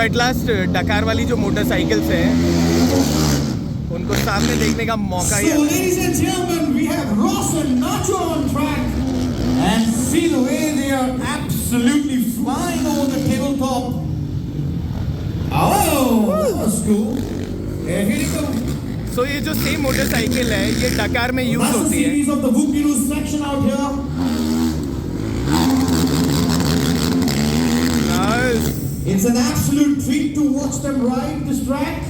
So at last डकार वाली जो मोटरसाइकिल्स हैं उनको सामने देखने का मौका ही So ladies and gentlemen, we have Ross and Nacho on track, and see the way they are absolutely flying over the tabletop. Oh, that was cool. Yeah, here you go. सो ये जो same motorcycle है ये डकार में use That's the होती है. series of the Whoop-De-Doo section out here. Nice. It's an absolute treat to watch them ride this track.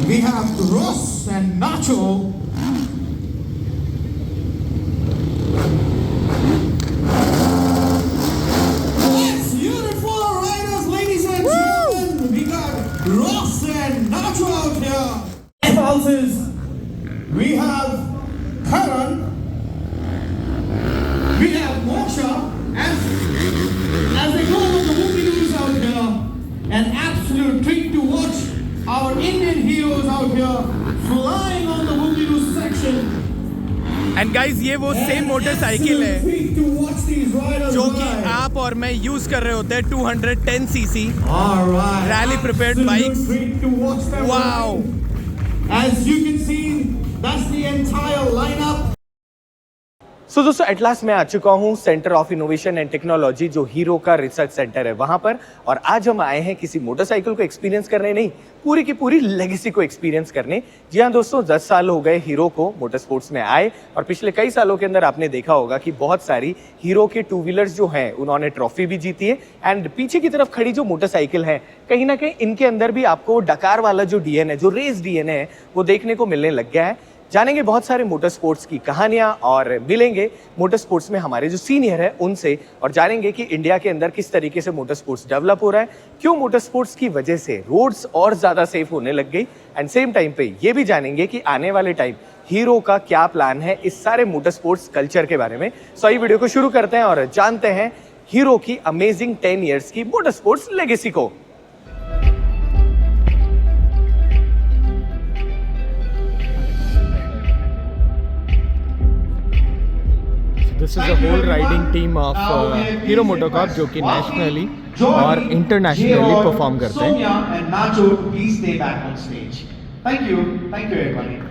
We have Ross and Nacho. Let's beautiful riders, ladies and gentlemen. We got Ross and Nacho out here. Spouses. We have Karan. We have Moksha. As they go over the Whoop-De-Doos out here, an absolute treat to watch our Indian heroes out here flying on the Whoop-De-Doo section. And guys ये वो same motorcycle है Treat to watch these riders जो कि ride. आप और मैं use कर रहे होते हैं 210 CC All right. Rally prepared Absolute bikes. treat to watch them Wow. ride. As you can see, that's the entire lineup. सो दोस्तों एट लास्ट मैं आ चुका हूँ centre of innovation and technology जो हीरो का रिसर्च सेंटर है वहाँ पर. और आज हम आए हैं किसी मोटरसाइकिल को एक्सपीरियंस करने नहीं, पूरी की पूरी लेगेसी को एक्सपीरियंस करने. जी हाँ दोस्तों, 10 साल हो गए हीरो को मोटर स्पोर्ट्स में आए और पिछले कई सालों के अंदर आपने देखा होगा कि बहुत सारी हीरो के टू व्हीलर्स जो हैं उन्होंने ट्रॉफी भी जीती है. एंड पीछे की तरफ खड़ी जो मोटरसाइकिल है कहीं ना कहीं इनके अंदर भी आपको डकार वाला जो डीएनए, जो रेस डीएनए है वो देखने को मिलने लग गया है. जानेंगे बहुत सारे मोटर स्पोर्ट्स की कहानियां और मिलेंगे मोटर स्पोर्ट्स में हमारे जो सीनियर है उनसे और जानेंगे कि इंडिया के अंदर किस तरीके से मोटर स्पोर्ट्स डेवलप हो रहा है, क्यों मोटर स्पोर्ट्स की वजह से रोड्स और ज़्यादा सेफ होने लग गई. एंड सेम टाइम पे ये भी जानेंगे कि आने वाले टाइम हीरो का क्या प्लान है इस सारे मोटर स्पोर्ट्स कल्चर के बारे में. सो ये वीडियो को शुरू करते हैं और जानते हैं हीरो की अमेजिंग 10 ईयर्स की मोटर स्पोर्ट्स लेगेसी को. This is a whole riding team of Hero MotoCorp जो कि नेशनली और इंटरनेशनली परफॉर्म करते हैं.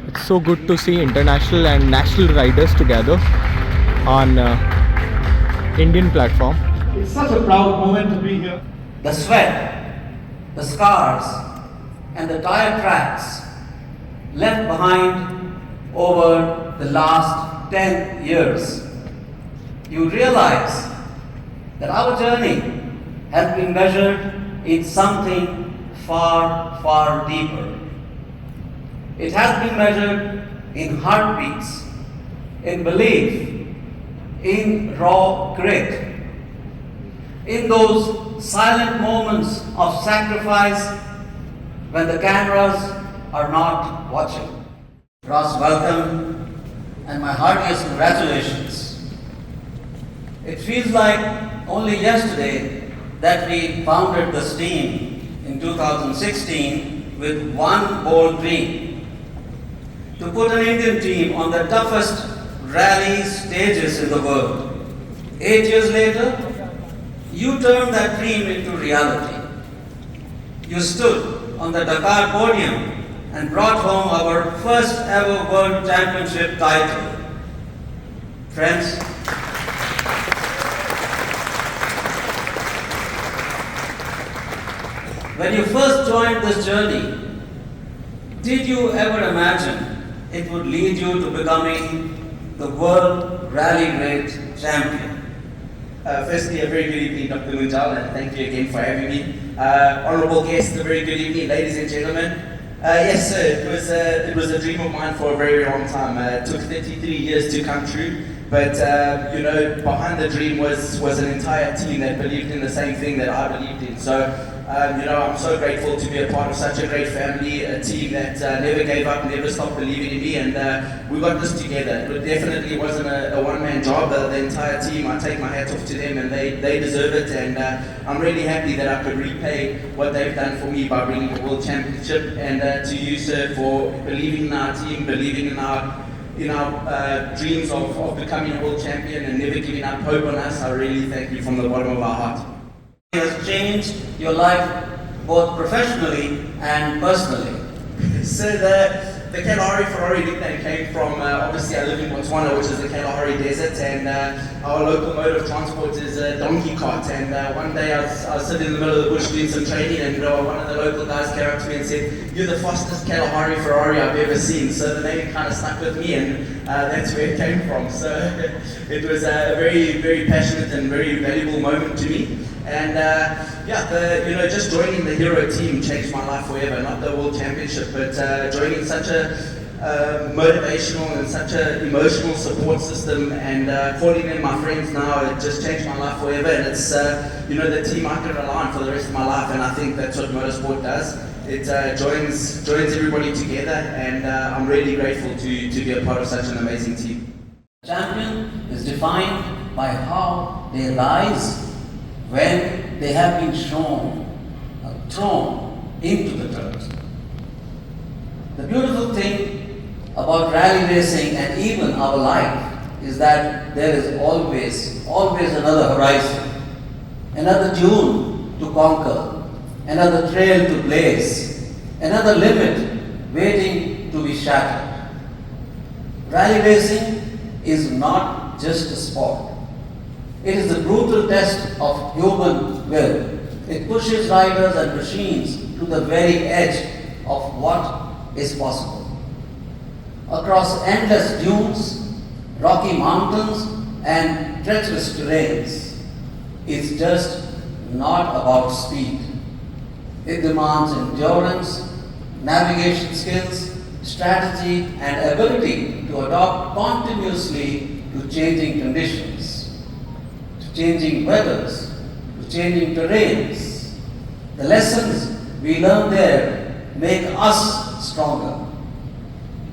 It's so good to see international and national riders together on Indian platform. It's such a proud moment to be here. The sweat, the scars, and the tire tracks left behind over the last 10 years. You realize that our journey has been measured in something far, far deeper. It has been measured in heartbeats, in belief, in raw grit, in those silent moments of sacrifice when the cameras are not watching. Ross, welcome and my heartiest congratulations. It feels like only yesterday that we founded this team in 2016 with one bold dream: to put an Indian team on the toughest rally stages in the world. 8 years later, you turned that dream into reality. You stood on the Dakar podium and brought home our first ever World Championship title. Friends, when you first joined this journey, did you ever imagine it would lead you to becoming the World Rally Raid Champion? Firstly, a very good evening, Dr. Munjal, and thank you again for having me. Honourable guests, a very good evening, ladies and gentlemen. Yes, sir, it was a dream of mine for a very long time. It took 33 years to come true, but behind the dream was an entire team that believed in the same thing that I believed in. So, I'm so grateful to be a part of such a great family, a team that never gave up, never stopped believing in me, and we got this together. It definitely wasn't a one-man job. The entire team, I take my hat off to them, and they deserve it. And I'm really happy that I could repay what they've done for me by bringing the World Championship, and to you, sir, for believing in our team, believing in our dreams of becoming a world champion, and never giving up hope on us. I really thank you from the bottom of our heart. Has changed your life both professionally and personally? So the Kalahari Ferrari nickname came from, obviously I live in Botswana, which is the Kalahari Desert, and our local mode of transport is a donkey cart. And one day I was sitting in the middle of the bush doing some training, and one of the local guys came up to me and said, "You're the fastest Kalahari Ferrari I've ever seen." So the name kind of stuck with me, and that's where it came from. So it was a very, very passionate and very valuable moment to me. And just joining the Hero team changed my life forever. Not the World Championship, but joining such a motivational and such an emotional support system, and calling in my friends now, it just changed my life forever. And it's the team I can rely on for the rest of my life. And I think that's what motorsport does. It joins everybody together, and I'm really grateful to be a part of such an amazing team. Champion is defined by how they rise when they have been thrown into the dirt. The beautiful thing about rally racing and even our life is that there is always another horizon, another dune to conquer, another trail to blaze, another limit waiting to be shattered. Rally racing is not just a sport. It is the brutal test of human will. It pushes riders and machines to the very edge of what is possible. Across endless dunes, rocky mountains, and treacherous terrains, it's just not about speed. It demands endurance, navigation skills, strategy, and ability to adapt continuously to changing conditions, to changing weathers, to changing terrains. The lessons we learn there make us stronger.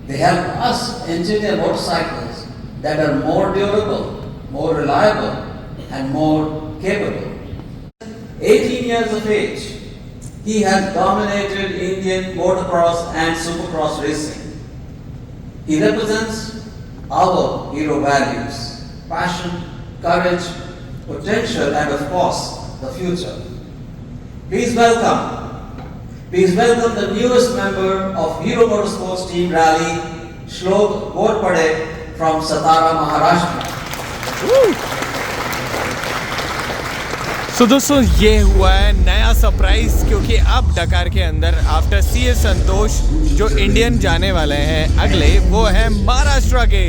They help us engineer motorcycles that are more durable, more reliable, and more capable. 18 years of age, he has dominated Indian motocross and supercross racing. He represents our hero values: passion, courage, potential, and of course, the future. Please welcome the newest member of Hero Motorsports Team Rally, Shlok Ghorpade from Satara, Maharashtra. तो दोस्तों ये हुआ है नया surprise, क्योंकि अब डकार के अंदर आफ्टर सीए संतोष जो इंडियन जाने वाले हैं अगले, वो है महाराष्ट्र के।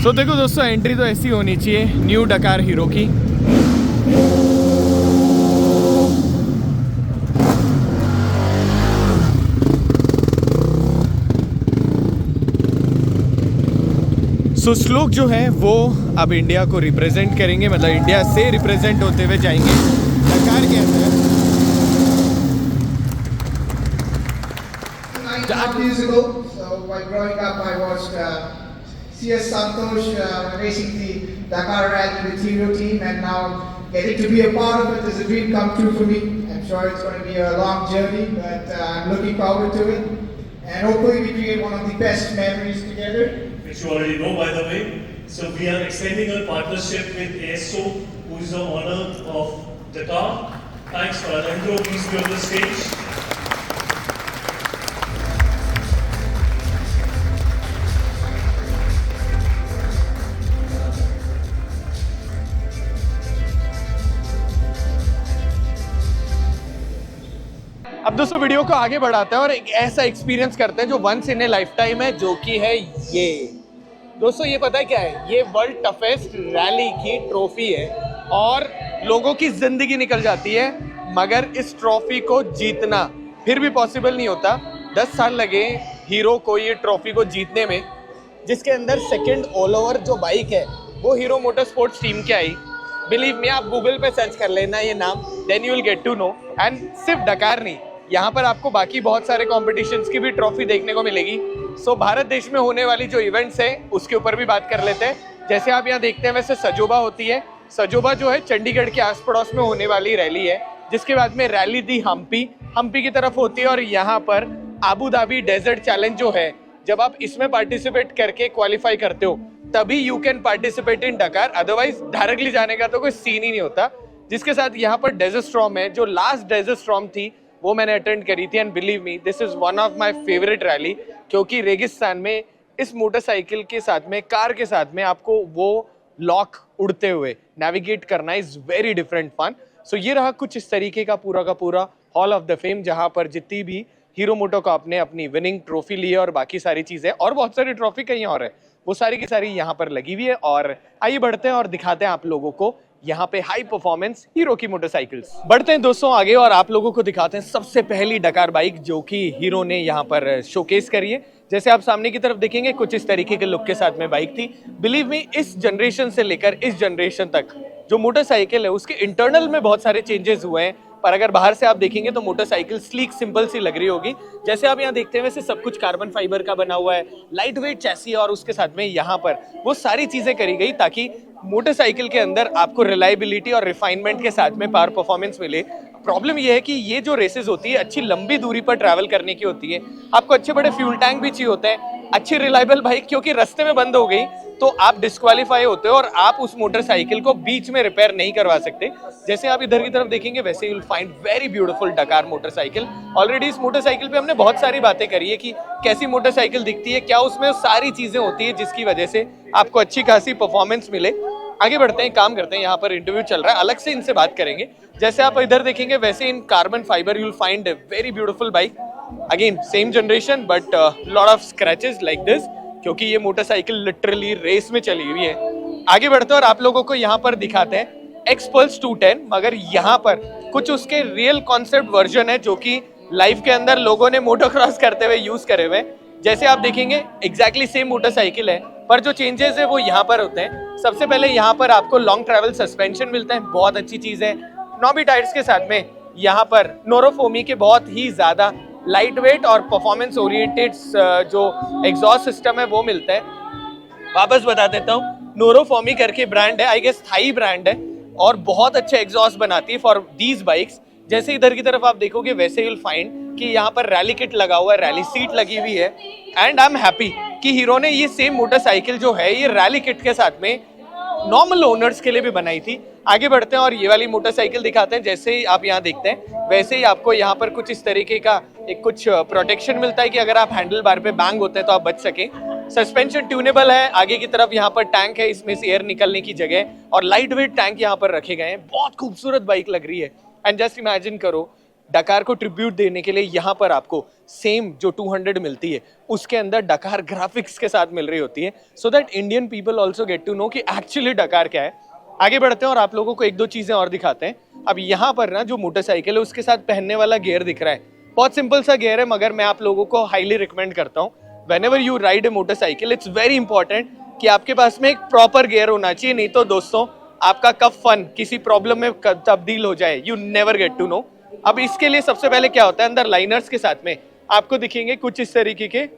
तो देखो दोस्तों, एंट्री तो ऐसी होनी चाहिए न्यू डकार हीरो की। सो श्लोक जो है वो अब इंडिया को रिप्रेजेंट करेंगे, मतलब इंडिया से रिप्रेजेंट होते हुए जाएंगे डकार के अंदर। 9 years ago, so while growing up, I watched CS Santosh racing the Dakar Rally with Hero team, and now getting to be a part of it is a dream come true for me. I'm sure it's going to be a long journey, but I'm looking forward to it, and hopefully we create one of the best memories together. Which you already know, by the way. So we are extending our partnership with ASO, who is the owner of Dakar. Thanks, Alejandro. Please be on the stage. अब दोस्तों video को आगे बढ़ाते हैं और एक ऐसा experience करते हैं जो once in a life time है, जो कि है ये। दोस्तों ये पता है क्या है? ये वर्ल्ड टफेस्ट रैली की ट्रॉफी है और लोगों की जिंदगी निकल जाती है, मगर इस ट्रॉफी को जीतना फिर भी पॉसिबल नहीं होता। 10 साल लगे हीरो को ये ट्रॉफी को जीतने में, जिसके अंदर सेकंड ऑल ओवर जो बाइक है वो हीरो मोटरस्पोर्ट्स टीम की आई। बिलीव मी, आप गूगल पे सर्च कर लेना ये नाम, then you will get to know. And सिर्फ डकार नहीं, यहाँ पर आपको बाकी बहुत सारे कॉम्पिटिशन्स की भी ट्रॉफी देखने को मिलेगी। सो भारत देश में होने वाली जो इवेंट्स हैं उसके ऊपर भी बात कर लेते हैं। जैसे आप यहाँ देखते हैं वैसे सजोबा होती है। सजोबा जो है चंडीगढ़ के आस पड़ोस में होने वाली रैली है, जिसके बाद में रैली दी हम्पी की तरफ होती है। और यहाँ पर आबू धाबी डेजर्ट चैलेंज जो है, जब आप इसमें पार्टिसिपेट करके क्वालिफाई करते हो तभी यू कैन पार्टिसिपेट इन डकार, अदरवाइज डायरेक्टली जाने का तो कोई सीन ही नहीं होता। जिसके साथ यहाँ पर डेजर्ट स्टॉर्म है, जो लास्ट डेजर्ट स्टॉर्म थी वो मैंने अटेंड करी थी and believe me this is one of my favourite rally, क्योंकि रेगिस्तान में इस मोटरसाइकिल के साथ में, कार के साथ में आपको वो लॉक उड़ते हुए नेविगेट करना इज वेरी डिफरेंट फन। सो ये रहा कुछ इस तरीके का पूरा हॉल ऑफ द फेम, जहां पर जितनी भी हीरो मोटोकॉर्प ने अपनी विनिंग ट्रॉफी ली है और बाकी सारी चीजें और बहुत सारी ट्रॉफी कहीं और है, वो सारी की सारी यहाँ पर लगी हुई है। और आइए बढ़ते हैं और दिखाते हैं आप लोगों को यहाँ पे हाई परफॉर्मेंस हीरो की मोटरसाइकिल्स। बढ़ते हैं दोस्तों आगे और आप लोगों को दिखाते हैं सबसे पहली डकार बाइक जो कि हीरो ने यहाँ पर शोकेस करी है। जैसे आप सामने की तरफ देखेंगे कुछ इस तरीके के लुक के साथ में बाइक थी। बिलीव मी, इस जनरेशन से लेकर इस जनरेशन तक जो मोटरसाइकिल है उसके इंटरनल में बहुत सारे चेंजेस हुए हैं, पर अगर बाहर से आप देखेंगे तो मोटरसाइकिल स्लीक सिंपल सी लग रही होगी। जैसे आप यहाँ देखते हैं वैसे सब कुछ कार्बन फाइबर का बना हुआ है, लाइट वेट चैसी है और उसके साथ में यहाँ पर वो सारी चीजें करी गई ताकि मोटरसाइकिल के अंदर आपको रिलायबिलिटी और रिफाइनमेंट के साथ में पावर परफॉर्मेंस मिले। प्रॉब्लम ये है कि ये जो रेसेस होती है अच्छी लंबी दूरी पर ट्रैवल करने की होती है, आपको अच्छे बड़े फ्यूल टैंक भी चाहिए होते हैं, अच्छी रिलायबल बाइक क्योंकि रास्ते में बंद हो गई तो आप डिस्क्वालीफाई होते हो और आप उस मोटरसाइकिल को बीच में रिपेयर नहीं करवा सकते। जैसे आप इधर की तरफ देखेंगे वैसे you will find very beautiful डकार मोटरसाइकिल। ऑलरेडी इस मोटरसाइकिल पे हमने बहुत सारी बातें करी है कि कैसी मोटरसाइकिल दिखती है, क्या उसमें सारी चीजें होती है जिसकी वजह से आपको अच्छी खासी परफॉर्मेंस मिले। आगे बढ़ते हैं, काम करते हैं, यहाँ पर इंटरव्यू चल रहा है, अलग से इनसे बात करेंगे। जैसे आप इधर देखेंगे वैसे इन carbon fibre you will find very beautiful bike, again same generation but lot of scratches like this, क्योंकि ये मोटरसाइकिल लिटरली रेस में चली हुई है। आगे बढ़ते हैं और आप लोगों को यहाँ पर दिखाते हैं एक्सपल्स 210, मगर यहाँ पर कुछ उसके रियल कॉन्सेप्ट वर्जन है जो कि लाइफ के अंदर लोगों ने मोटोक्रॉस करते हुए यूज करे हुए। जैसे आप देखेंगे एग्जैक्टली सेम मोटरसाइकिल है, पर जो चेंजेस है वो यहाँ पर होते हैं। सबसे पहले यहाँ पर आपको लॉन्ग ट्रैवल सस्पेंशन मिलता है, बहुत अच्छी चीज है। नॉबी टायर्स के साथ में यहाँ पर नोरोफोमी के बहुत ही ज्यादा लाइट वेट और परफॉर्मेंस ओरिएंटेड जो एग्जॉस्ट सिस्टम है वो मिलता है। वापस बता देता हूँ, नोरोफोमी करके ब्रांड है, आई गेस थाई ब्रांड है, और बहुत अच्छे एग्जॉस्ट बनाती है फॉर दीज बाइक्स। जैसे इधर की तरफ आप देखोगे वैसे यू विल फाइंड कि यहाँ पर रैली किट लगा हुआ है, रैली सीट लगी हुई है। एंड आई एम हैप्पी कि हीरो ने ये सेम मोटरसाइकिल जो है ये रैली किट के साथ में नॉर्मल ओनर्स के लिए भी बनाई थी। आगे बढ़ते हैं और ये वाली मोटरसाइकिल दिखाते हैं। जैसे ही आप यहाँ देखते हैं वैसे ही आपको यहाँ पर कुछ इस तरीके का एक कुछ प्रोटेक्शन मिलता है कि अगर आप हैंडल बार पे बैंग होते हैं तो आप बच सके। सस्पेंशन ट्यूनेबल है, आगे की तरफ यहाँ पर टैंक है, इसमें से एयर निकलने की जगह, और लाइट वेट टैंक यहाँ पर रखे गए हैं। बहुत खूबसूरत बाइक लग रही है। एंड जस्ट इमेजिन करो, डकार को ट्रिब्यूट देने के लिए यहाँ पर आपको सेम जो 200 मिलती है उसके अंदर डकार ग्राफिक्स के साथ मिल रही होती है, so that Indian people also get to know कि एक्चुअली डकार क्या है। आगे बढ़ते हैं और आप लोगों को एक दो चीजें और दिखाते हैं। अब यहाँ पर ना जो मोटरसाइकिल है उसके साथ पहनने वाला गियर दिख रहा है, बहुत सिंपल सा गियर है, मगर मैं आप लोगों को हाईली रिकमेंड करता हूँ whenever you ride A motorcycle it's very important कि आपके पास में एक प्रॉपर गियर होना चाहिए, नहीं तो दोस्तों आपका कब फन किसी प्रॉब्लम में तब्दील हो जाए you never get to know. अब इसके लिए सबसे पहले क्या होता है, अंदर लाइनर्स के साथ में आपको दिखेंगे कुछ इस तरीके के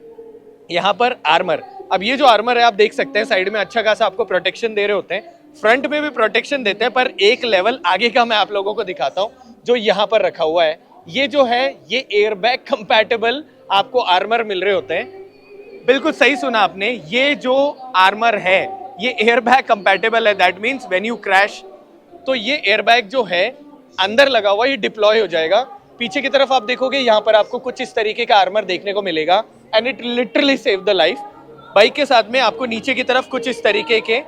यहाँ पर आर्मर। अब ये जो आर्मर है आप देख सकते हैं साइड में अच्छा खासा आपको प्रोटेक्शन दे रहे होते हैं, फ्रंट में भी प्रोटेक्शन देते हैं, पर एक लेवल आगे का मैं आप लोगों को दिखाता हूँ जो यहाँ पर रखा हुआ है। ये जो है ये एयरबैग कंपैटिबल आपको आर्मर मिल रहे होते हैं। बिल्कुल सही सुना आपने, ये जो आर्मर है ये एयरबैग कंपैटिबल है। That means when you crash तो ये एयरबैग जो है अंदर लगा हुआ ये डिप्लॉय हो जाएगा। पीछे की तरफ आप देखोगे यहाँ पर आपको कुछ इस तरीके का आर्मर देखने को मिलेगा and it literally save the life. Bike के साथ में आपको नीचे की तरफ कुछ इस तरीके के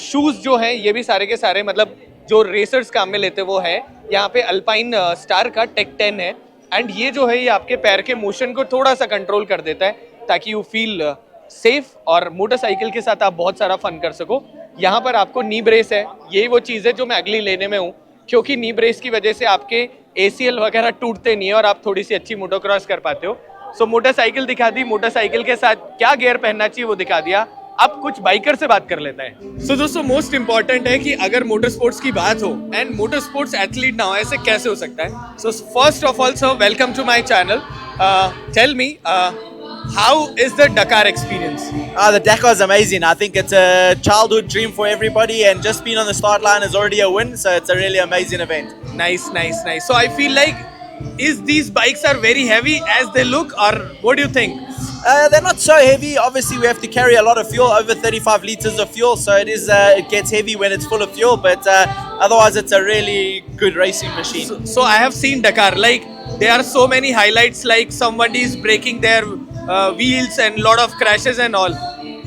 शूज जो हैं ये भी सारे के सारे मतलब जो रेसर्स काम में लेते वो है। यहाँ पे अल्पाइन स्टार का टेक 10 है एंड ये जो है ये आपके पैर के मोशन को थोड़ा सा कंट्रोल कर देता है ताकि यू फील सेफ और मोटरसाइकिल के साथ आप बहुत सारा फन कर सको। यहाँ पर आपको नी ब्रेस है, यही वो चीज़ है जो मैं अगली लेने में हूँ, क्योंकि नी ब्रेस की वजह से आपके ACL वगैरह टूटते नहीं है और आप थोड़ी सी अच्छी मोटोक्रॉस कर पाते हो। सो मोटरसाइकिल दिखा दी, मोटरसाइकिल के साथ क्या गियर पहनना चाहिए वो दिखा दिया। अब कुछ बाइकर से बात कर लेते हैं। सो दोस्तों मोस्ट इंपॉर्टेंट है कि अगर मोटर स्पोर्ट्स की बात हो एंड मोटर स्पोर्ट्स एथलीट ना हो, ऐसे कैसे हो सकता है। So first of all sir welcome to my channel. Tell me How is the Dakar experience? The Dakar is amazing. I think it's a childhood dream for everybody, and just being on the start line is already a win. So it's a really amazing event. Nice, nice, nice. So I feel like, is these bikes are very heavy as they look, or what do you think? They're not so heavy. Obviously, we have to carry a lot of fuel, over 35 liters of fuel. So it gets heavy when it's full of fuel. But otherwise, it's a really good racing machine. So I have seen Dakar. Like there are so many highlights, like somebody is breaking their wheels and lot of crashes and all.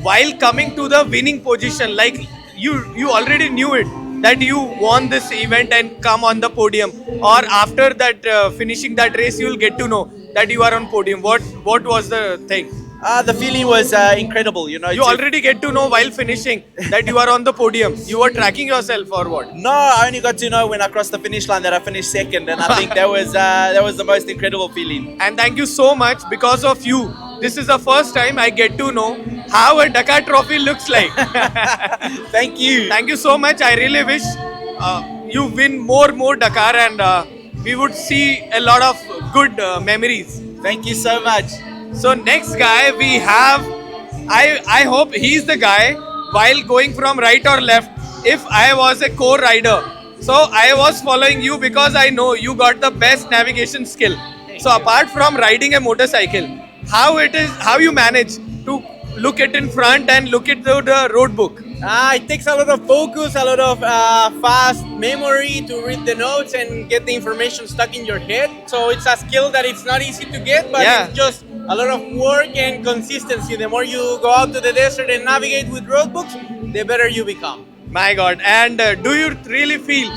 While coming to the winning position, like you already knew it that you won this event and come on the podium, or after that finishing that race, you will get to know that you are on podium. What was the thing? The feeling was incredible. You know, You already get to know while finishing that you are on the podium. You were tracking yourself or what? No, I only got to know when I crossed the finish line that I finished second, and I think that was the most incredible feeling. And thank you so much. Because of you, this is the first time I get to know how a Dakar trophy looks like. Thank you. Thank you so much. I really wish you win more Dakar, and we would see a lot of good memories. Thank you so much. So next guy we have, I hope he's the guy while going from right or left. If I was a co-rider, so I was following you because I know you got the best navigation skill. So apart from riding a motorcycle, how you manage to look it in front and look at the road book? It takes a lot of focus, a lot of fast memory to read the notes and get the information stuck in your head. So it's a skill that it's not easy to get, but Yeah. it's just a lot of work and consistency. The more you go out to the desert and navigate with road books, the better you become. My God. And do you really feel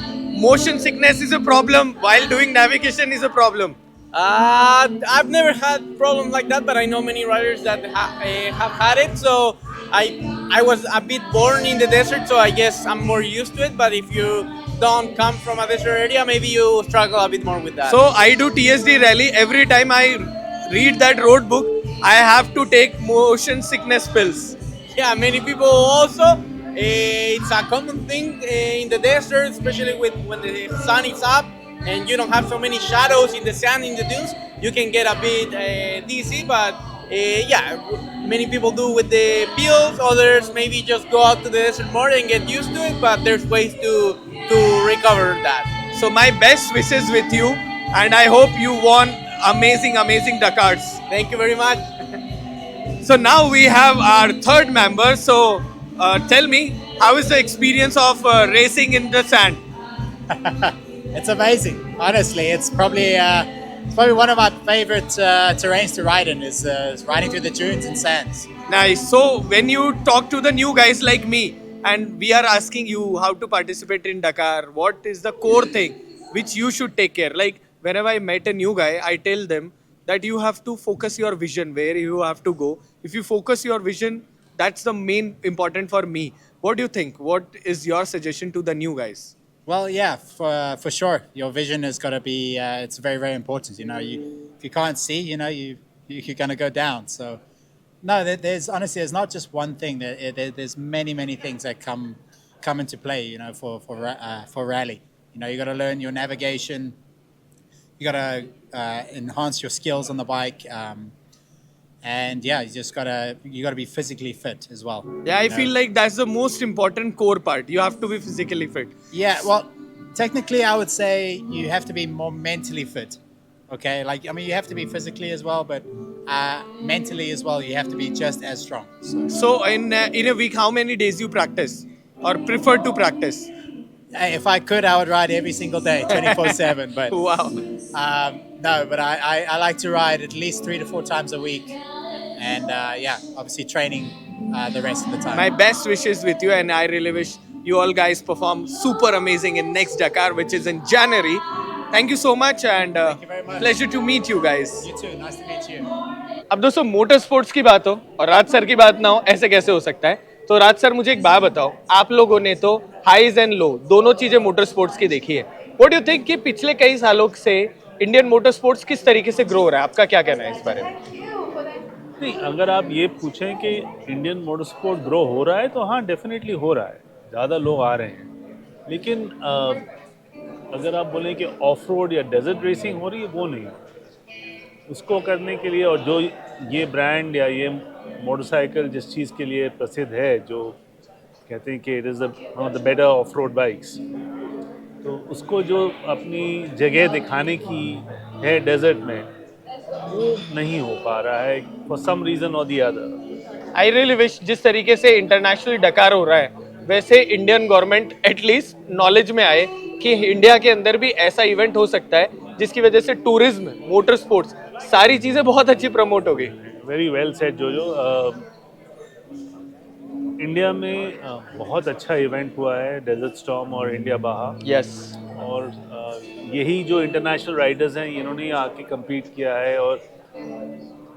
motion sickness is a problem while doing navigation is a problem? I've never had problems like that, but I know many riders that have had it. So I was a bit born in the desert, so I guess I'm more used to it. But if you don't come from a desert area, maybe you struggle a bit more with that. So I do TSD rally. Every time I read that road book, I have to take motion sickness pills. yeah, many people also. It's a common thing in the desert, especially when the sun is up and you don't have so many shadows in the sand, in the dunes. You can get a bit dizzy, but yeah, many people do with the pills. Others maybe just go out to the desert more and get used to it. But there's ways to recover that. So my best wishes with you, and I hope you won amazing Dakars. Thank you very much. So now we have our third member. So tell me, how is the experience of racing in the sand? It's amazing. Honestly, it's probably one of my favorite terrains to ride in is riding through the dunes and sands. Nice. So when you talk to the new guys like me, and we are asking you how to participate in Dakar, what is the core thing which you should take care? Like whenever I met a new guy, I tell them that you have to focus your vision where you have to go. If you focus your vision, that's the main important for me. What do you think? What is your suggestion to the new guys? Well, yeah, for sure. Your vision has got to be. It's very very important. You know, if you can't see, you're gonna go down. So, no, there's not just one thing. There's many things that come into play. You know, for rally. You know, you got to learn your navigation. You got to enhance your skills on the bike. And yeah, you gotta be physically fit as well. Yeah, I you know? feel like that's the most important core part. You have to be physically fit. Yeah, well, technically, I would say you have to be more mentally fit. Okay, like I mean, you have to be physically as well, but mentally as well, you have to be just as strong. So in a week, how many days you practice or prefer to practice? If I could, I would ride every single day, 24/7. But Wow. no, but I like to ride at least 3 to 4 times a week, and yeah, obviously training the rest of the time. My best wishes with you, and I really wish you all guys perform super amazing in next Dakar, which is in January. Thank you so much, and you very much. pleasure to meet you guys. You too. Nice to meet you. अब दोस्तों motor sports की बात हो और राज sir की बात ना हो, ऐसे कैसे हो सकता है? तो राज सर मुझे एक बात बताओ, आप लोगों ने तो हाईज एंड लो दोनों चीजें मोटर स्पोर्ट्स की देखी है. व्हाट डू यू थिंक कि पिछले कई सालों से इंडियन मोटर स्पोर्ट्स किस तरीके से ग्रो हो रहा है? आपका क्या कहना है इस बारे में? नहीं, अगर आप ये पूछें कि इंडियन मोटर स्पोर्ट ग्रो हो रहा है तो हाँ, डेफिनेटली हो रहा है. ज़्यादा लोग आ रहे हैं, लेकिन अगर आप बोलें कि ऑफ रोड या डेजर्ट रेसिंग हो रही है, वो नहीं. उसको करने के लिए और जो ये ब्रांड या ये मोटरसाइकिल जिस चीज़ के लिए प्रसिद्ध है, जो कहते हैं कि it is one of the better of road bikes, तो उसको जो अपनी जगह दिखाने की है डेजर्ट में, वो नहीं हो पा रहा है फॉर सम रीज़न और the other. I really wish जिस तरीके से इंटरनेशनल डकार हो रहा है, वैसे इंडियन गवर्नमेंट एटलीस्ट नॉलेज में आए कि इंडिया के अंदर भी ऐसा इवेंट हो सकता है जिसकी वजह से टूरिज्म, मोटर स्पोर्ट्स, सारी चीजें बहुत अच्छी प्रमोट हो गई। वेरी वेल सेड जोजो। इंडिया में बहुत अच्छा इवेंट हुआ है डेजर्ट स्टॉर्म और इंडिया बहा, यस, और यही जो इंटरनेशनल राइडर्स हैं इन्होंने आके compete किया है, और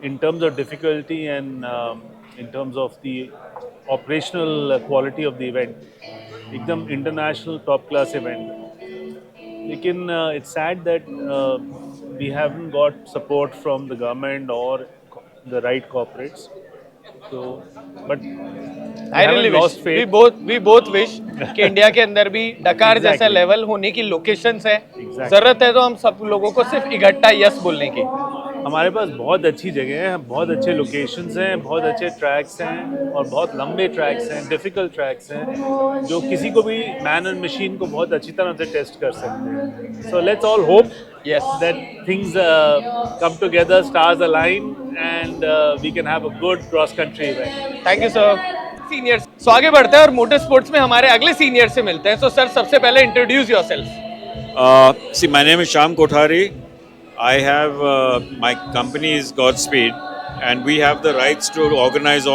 in terms of difficulty and in terms of the operational quality of the event, एकदम international top class event। लेकिन it's sad that we haven't got support from the government or the right corporates, so but I really lost wish faith। We both wish कि India के अंदर भी डकार जैसा Exactly। Level होने की locations है। Exactly। जरूरत है तो हम सब लोगों को सिर्फ इकट्ठा यस बोलने की। हमारे पास बहुत अच्छी जगह है, बहुत अच्छे लोकेशंस हैं, बहुत अच्छे ट्रैक्स हैं, और बहुत लंबे ट्रैक्स हैं, डिफ़िकल्ट ट्रैक्स हैं, जो किसी को भी मैन एंड मशीन को बहुत अच्छी तरह से टेस्ट कर सकते हैं। So let's all hope Yes। that things come together, stars align, and we can have a good cross country event। Thank you sir. Seniors, so आगे बढ़ते हैं और मोटर स्पोर्ट्स में हमारे अगले सीनियर से मिलते हैं। सो सर, सबसे पहले introduce yourself. See, my name is Shyam Kothari. I have my company is Godspeed, and we have the rights to organize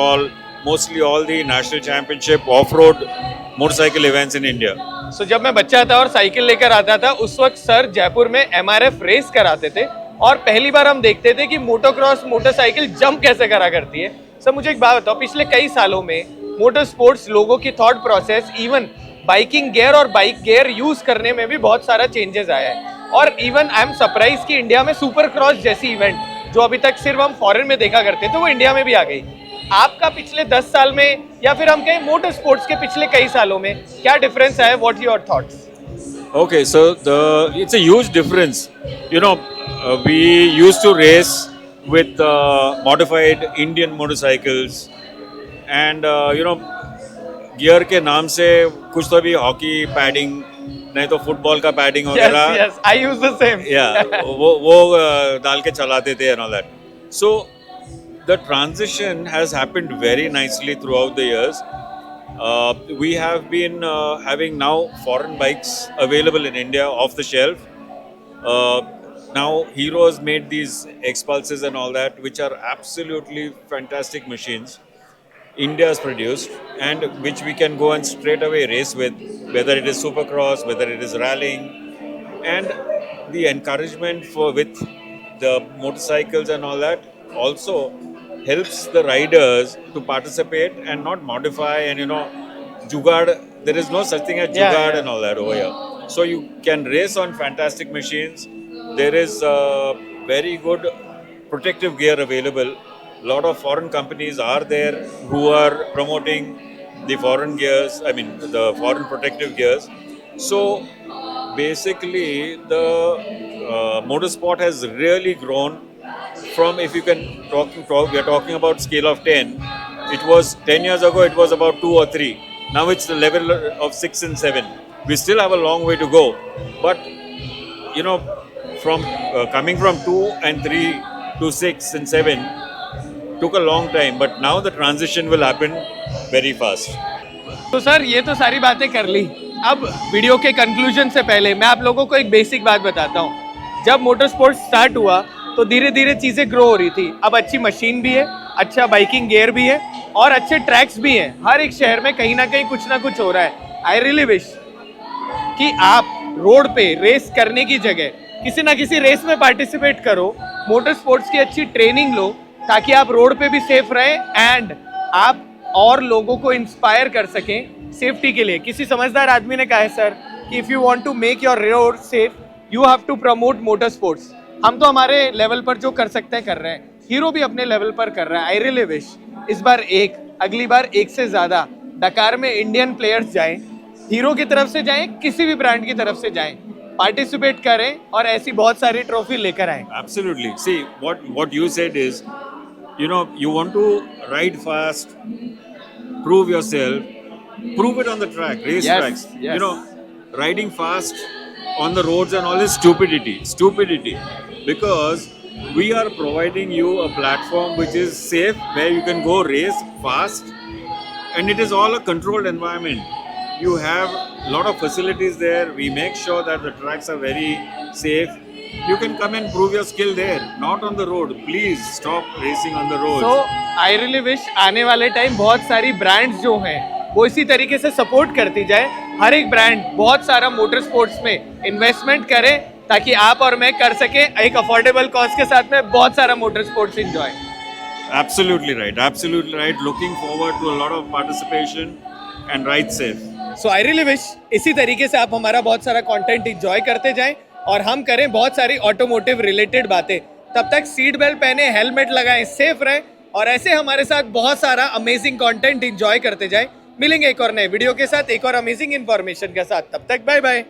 mostly all the national championship off-road motorcycle events in India. सो जब मैं बच्चा था और cycle लेकर आता था, उस वक्त सर जयपुर में MRF रेस कराते थे, और पहली बार हम देखते थे कि मोटोक्रॉस मोटरसाइकिल जंप कैसे करा करती है। सर मुझे एक बात बताओ, पिछले कई सालों में मोटर स्पोर्ट्स लोगों की thought process, even biking gear और बाइक गियर यूज करने में भी बहुत सारा चेंजेस आया है, और इवन आई एम सरप्राइज कि इंडिया में सुपर क्रॉस जैसी इवेंट जो अभी तक सिर्फ हम फॉरेन में देखा करते थे, वो इंडिया में भी आ गई। आपका पिछले 10 साल में, या फिर हम कहें मोटर स्पोर्ट्स के पिछले कई सालों में, क्या डिफरेंस है? What your thoughts? Okay, so it's a huge difference. You know, we used to race with modified Indian motorcycles, and gear के नाम से कुछ तो भी हॉकी पैडिंग, नहीं तो फुटबॉल का पैडिंग वगैरह, yes, I use the same. वो डाल के चलाते थे and all that. So the transition has happened very nicely throughout the years. We have been having now foreign bikes available in India off the shelf. Now Hero has made these X-Pulses and all that, which are absolutely fantastic machines India has produced, and which we can go and straight away race with, whether it is supercross, whether it is rallying, and the encouragement with the motorcycles and all that also helps the riders to participate and not modify and jugaad. There is no such thing as jugaad and all that over here. So you can race on fantastic machines. There is very good protective gear available. A lot of foreign companies are there who are promoting the foreign gears, I mean the foreign protective gears. So basically the motorsport has really grown from, if you can we are talking about scale of 10. It was 10 years ago, it was about 2 or 3. Now it's the level of 6 and 7. We still have a long way to go, but from coming from 2 and 3 to 6 and 7 took a long time, but now the transition will happen very fast. तो sir ये तो सारी बातें कर ली। अब video के conclusion से पहले मैं आप लोगों को एक बेसिक बात बताता हूँ। जब मोटर स्पोर्ट्स स्टार्ट हुआ तो धीरे धीरे चीज़ें ग्रो हो रही थी। अब अच्छी मशीन भी है, अच्छा बाइकिंग गियर भी है, और अच्छे ट्रैक्स भी हैं। हर एक शहर में कहीं ना कुछ हो रहा है। आई रियली विश कि आप रोड पे रेस करने की जगह किसी ना किसी रेस में पार्टिसिपेट करो, मोटर स्पोर्ट्स की अच्छी ट्रेनिंग लो, ताकि आप रोड पे भी सेफ रहें एंड आप और लोगों को इंस्पायर कर सकें सेफ्टी के लिए। किसी समझदार आदमी ने कहा है सर कि if you want to make your road safe you have to promote motor sports. हम तो हमारे लेवल पर जो कर सकते हैं कर रहे हैं, हीरो भी अपने लेवल पर कर रहा है। आई रियली विश इस बार अगली बार एक से ज़्यादा डकार में इंडियन प्लेयर्स जाएं, हीरो की तरफ से जाएं, किसी भी ब्रांड की तरफ से जाएं, पार्टिसिपेट करें और ऐसी बहुत सारी ट्रॉफी लेकर आएं। Absolutely. See, what you said is, you want to ride fast, prove yourself, prove it on the track, race Yes, tracks. yes. Riding fast on the roads and all is stupidity, because we are providing you a platform which is safe, where you can go race fast, and it is all a controlled environment. You have a lot of facilities there. We make sure that the tracks are very safe. You can come and prove your skill there, not on the road. Please stop racing on the road. So I really wish आने वाले time बहुत सारी brands जो हैं वो इसी तरीके से सपोर्ट करती जाए. हर एक ब्रांड बहुत सारा मोटर स्पोर्ट्स में इन्वेस्टमेंट करे ताकि आप और मैं कर सके एक अफोर्डेबल कॉस्ट के साथ में बहुत सारा motor sports enjoy. Absolutely right. Looking forward to a lot of participation and ride safe. So I really wish इसी तरीके से आप हमारा बहुत सारा कंटेंट एंजॉय करते जाएं और हम करें बहुत सारी ऑटोमोटिव रिलेटेड बातें. तब तक सीट बेल्ट पहने, हेलमेट लगाएं, सेफ रहें और ऐसे हमारे साथ बहुत सारा अमेजिंग कंटेंट एंजॉय करते जाएं. मिलेंगे एक और नए वीडियो के साथ, एक और अमेजिंग इन्फॉर्मेशन के साथ. तब तक बाय बाय.